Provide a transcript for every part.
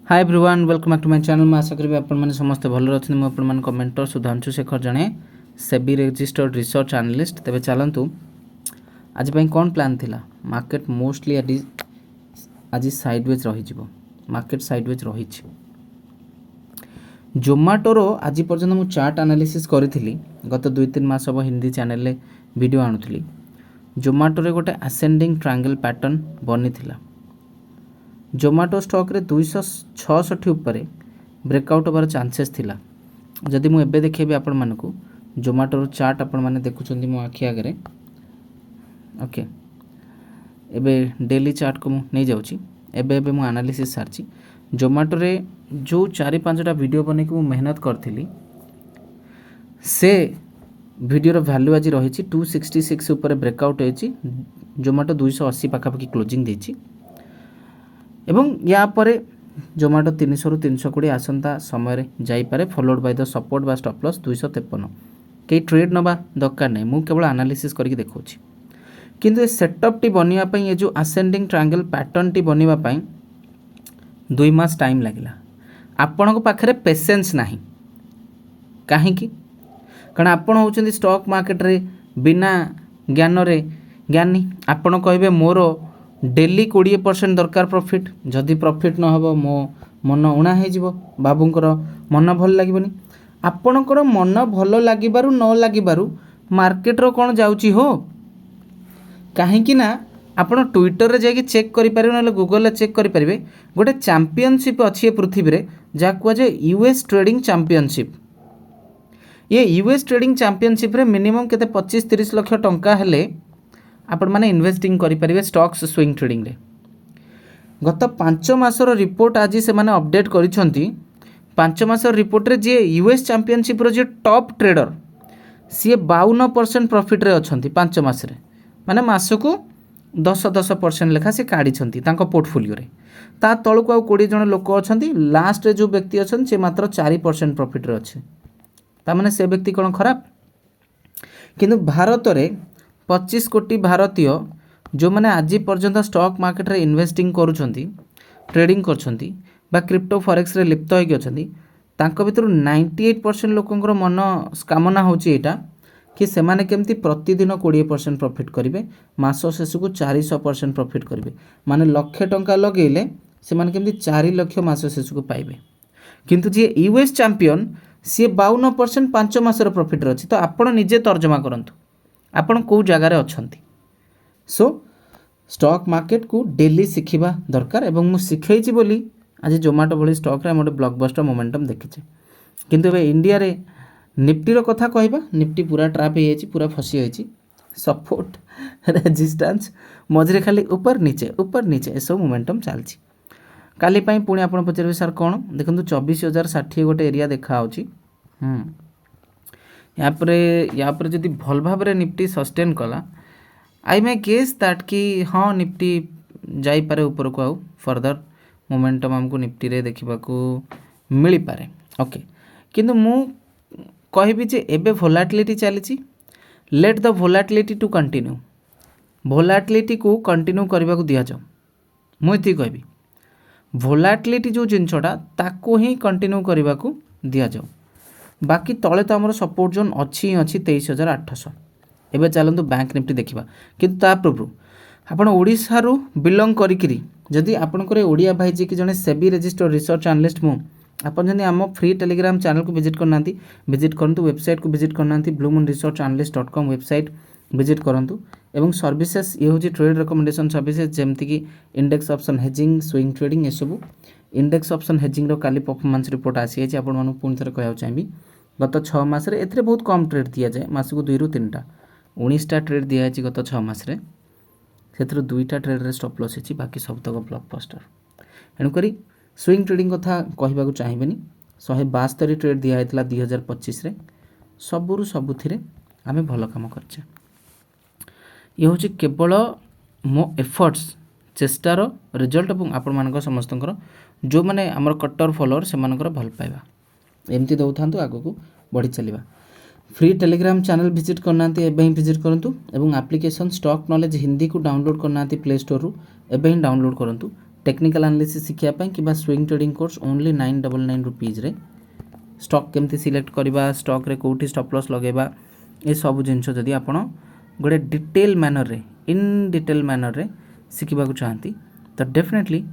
Hi everyone welcome back to my channel. मैं आशा करी आपने समस्ते भल अच्छे। मुझे कमेंटर सुधांशु शेखर जड़े सेबी रजिस्टर्ड रिसर्च एनालिस्ट। तेज चलतु आज कौन प्लान थिला। मार्केट मोस्टली आज साइडवेज रही मार्केट साइडवेज रही। जोमाटोर आज पर्यंत मुझे चार्ट एनालिसिस करी गत 2-3 मास हम हिंदी चैनल वीडियो आणुली। जोमाटोरे गोटे असेंडिंग ट्रायंगल पैटर्न बनी थिला। जोमाटो स्टॉक रे 266 उपर ब्रेकआउट होबार चांसेस थिला। जदि मु एबे देखेबी आपण मानकु जोमाटोर चार्ट आपण माने देखुचंदी मो आखि आगरे। ओके एबे डेली चार्ट को मु नहीं जाउची। एबे एबे मु एनालिसिस सारची। जोमाटो रे जो 4-5टा वीडियो बने कि मु मेहनत करथिली से वीडियोर वैल्यू आज रही 266 उपर ब्रेकआउट होईची। जोमाटो 280 पाखापाखि क्लोजिंग देची एवं या परे जोमाटो 300 रु 320 आसंता समय जाइपारे फॉलोड बाय द सपोर्ट बा स्टॉप लॉस 253। कई ट्रेड नबा दरकार नहीं, मु केवल एनालिसिस करके देखौछि। किंतु ए सेटअप टी बनिया पई ये जो असेंडिंग ट्रायंगल पैटर्न टी बनिबा पई 2 मास टाइम लागिला। आपण को पाखरे पेशेंस नाही काहे कि कारण आपण होचंदी स्टॉक मार्केट रे बिना ज्ञान रे ज्ञानी। आपण कहबे मोर डेली 20% दरकार प्रॉफिट। जदि प्रॉफिट न हो मो मन उणा हो बाबूंकर मन भल लगे। आपणकर मन भल लगे न लगे मार्केटर कौन जाऊँगी हो कहीं ना आपण ट्विटर रे जाके चेक करें ना गूगल चेक करेंगे। गोटे चैंपियनशिप अच्छी पृथ्वी रे जहाँ कहुए यूएस ट्रेडिंग चैंपियनशिप। ये यूएस ट्रेडिंग चैंपियनशिप रे मिनिमम केते 25-30 लाख टंका हेले आपण माने इन्वेस्टिंग करें स्टॉक्स स्विंग ट्रेडिंग रे। गत 5 मासर रिपोर्ट आज से माने अपडेट करिसंती। 5 मासर रिपोर्ट रे जे यूएस चैंपियनशिप रो जे टॉप ट्रेडर सी 52% प्रॉफिट रे अछंती 5 मास रे। माने मासको 10% लेखा से काढ़ी पोर्टफोलियो रे। ता तलको आ 20 जन लोक अछंती। लास्ट रे जो व्यक्ति अछन से मात्र 4% प्रॉफिट रे अच्छे। ता माने से व्यक्ति कोन खराब। किंतु भारत रे 25 कोटी भारतीय जो मैंने आज पर्यंत स्टॉक मार्केट रे इन्वेस्टिंग करुछंती ट्रेडिंग करछंती बा क्रिप्टो फॉरेक्स रे लिप्त होई गछंती। तांको भितर 98% लोकंकर मन कामना होची एटा कि सेमाने केमती प्रतिदिन 20% प्रॉफिट करिवे, मास शेष को 400% प्रॉफिट करिवे। माने लक्षे टंका लगेले सेमाने केमती 4 लाख मास शेष को पाइबे। किंतु जे यूएस चैंपियन सी 52% 5 मासर प्रॉफिट रे अछि। तो आपण निजे तर्जमा करंतु आपण को जगार अछंती। सो स्टॉक मार्केट को डेली शिखिबा दरकार एवं मु शिखैछि बोली आज जोमाटो भली स्टॉक रे मोटे ब्लॉकबस्टर मोमेंटम देखिछे। किंतु ए इंडिया रे निफ्टी रो कथा कहबा, निफ्टी पूरा ट्रैप हो जाइछि, पूरा फसी जाइछि। सपोर्ट रेजिस्टेंस मझरे खाली ऊपर नीचे ए सब मोमेंटम चलछि। काली पई पुणी आपण पचरबे सर कोन देखंतु 24060 गोटे एरिया देखा होछि। या पर जदि भल भाव रे निफ्टी सस्टेन कला आई मे गेस दैट कि हाँ निफ्टी जाई पारे ऊपर को आउ फर्दर मोमेंटम हमको निफ्टी रे देखा मिल पारे। ओके किंतु मु कहबी जे एबे वोलेटिलिटी चली। Let the volatility to continue. Volatility को कंटिन्यू करने को दिया जाओ। मुझे कहबी वोलेटिलिटी जो जिनसटा ताको ही कंटिन्यू करने को दिया जाओ। बाकी तले तो आमर सपोर्ट जोन अच्छी 23,800। एबे चलतु बैंक निफ्टी देखा। किंतु ता पूर्व आपण ओडिशा रु बिलोंग करी जदि आपनकर ओडिया भाई जी कि जने सेबी रजिस्टर्ड रिसर्च एनालिस्ट मु आपन जदि आम फ्री टेलीग्राम चैनल को विजिट करना विजिट करंतु। वेबसाइट को विजिट करना bluemoonresearchanalyst.com वेबसाइट विजिट करंतु। एवं सर्विसेस ये हूँ ट्रेड रिकमेंडेशन सर्विसेज जमती कि index option hedging swing trading ये सब। इंडेक्स ऑप्शन हेजिंग रो काली परफॉर्मेंस रिपोर्ट आसी है आपण मानु पुणी थरे कहया चाहिए। गत 6 मास रे एथरे बहुत कम ट्रेड दिया जाए। मास को 2 रु 3टा 19टा ट्रेड दिया है गत 6 मास रे। सेथरो 2टा ट्रेड रे स्टॉप लॉस अछि, बाकी सब तक ब्लॉकबस्टर। एणु करी स्विंग ट्रेडिंग कथा कहबा को चाहिबेनी। 172 ट्रेड दिया हैतला 2025 रे। सबुरु सबुथिरे आमे भलो काम करछे। ये हूँ केवल मो एफर्ट्स चेष्टार रिजल्ट और आपण मानक समस्तंकर जो माने आमर कट्टर फॉलोअर से मानकर भल पाइबा एमती दौथांतु आगो को बढ़ी चलिबा। फ्री टेलीग्राम चैनल विजिट करना एबे ही विजिट करंतु एवं एप्लिकेशन स्टॉक नॉलेज हिंदी को डाउनलोड करना प्ले स्टोर रु एबे ही डाउनलोड करंतु। टेक्निकल एनालिसिस शिखापी कि swing trading course only 999 rupees रे स्टॉक केमती सिलेक्ट करवा स्टॉक रे कोठी स्टॉप लॉस लगेबा ए सब जिनस जदि आपण गोटे डिटेल मैनर रे इन डिटेल मैनर रे शिखा चाहती तो डेफिनेटली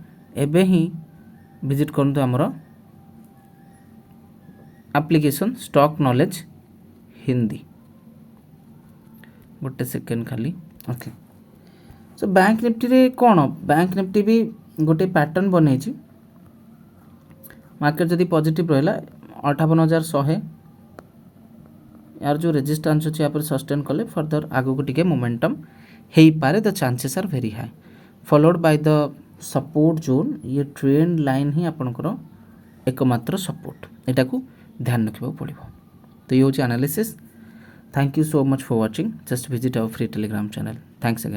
एबे ही विजिट करंतु हमर एप्लिकेशन स्टॉक नॉलेज हिंदी गोटे सेकेंड खाली ओके सो बैंक निफ्टी रे कौन बैंक निफ्टी भी गोटे पैटर्न बन मार्केट जदि पॉजिटिव रहा 58,100 यार जो रेजिस्टेंस अच्छे यहाँ सस्टेन कले फर्दर आगो को टिके मोमेंटम हो पारे the chances are very high followed by the support zone ये ट्रेंड लाइन ही आपंकर एकमात्र सपोर्ट यहाँ को ध्यान रखा पड़ो तो ये हूँ analysis thank you so much for watching just visit our free Telegram channel thanks again.